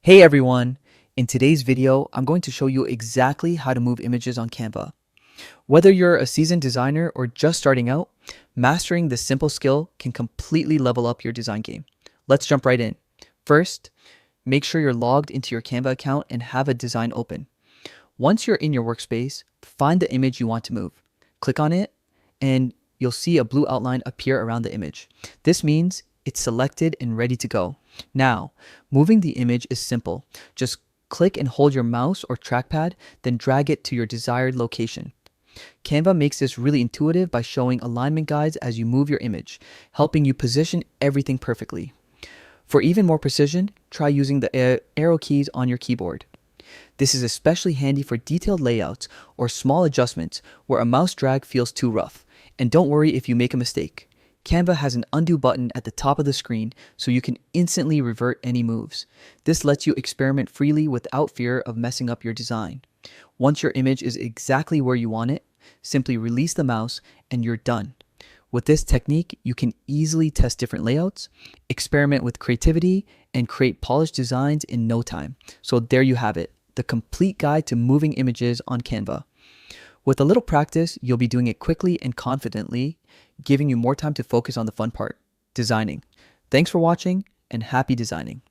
Hey everyone! In today's video, I'm going to show you exactly how to move images on Canva. Whether you're a seasoned designer or just starting out, mastering this simple skill can completely level up your design game. Let's jump right in. First, make sure you're logged into your Canva account and have a design open. Once you're in your workspace, find the image you want to move. Click on it and you'll see a blue outline appear around the image. This means it's selected and ready to go. Now, moving the image is simple. Just click and hold your mouse or trackpad, then drag it to your desired location. Canva makes this really intuitive by showing alignment guides as you move your image, helping you position everything perfectly. For even more precision, try using the arrow keys on your keyboard. This is especially handy for detailed layouts or small adjustments where a mouse drag feels too rough. And don't worry if you make a mistake. Canva has an undo button at the top of the screen so you can instantly revert any moves. This lets you experiment freely without fear of messing up your design. Once your image is exactly where you want it, simply release the mouse and you're done. With this technique, you can easily test different layouts, experiment with creativity, and create polished designs in no time. So there you have it, the complete guide to moving images on Canva. With a little practice, you'll be doing it quickly and confidently, giving you more time to focus on the fun part, designing. Thanks for watching and happy designing.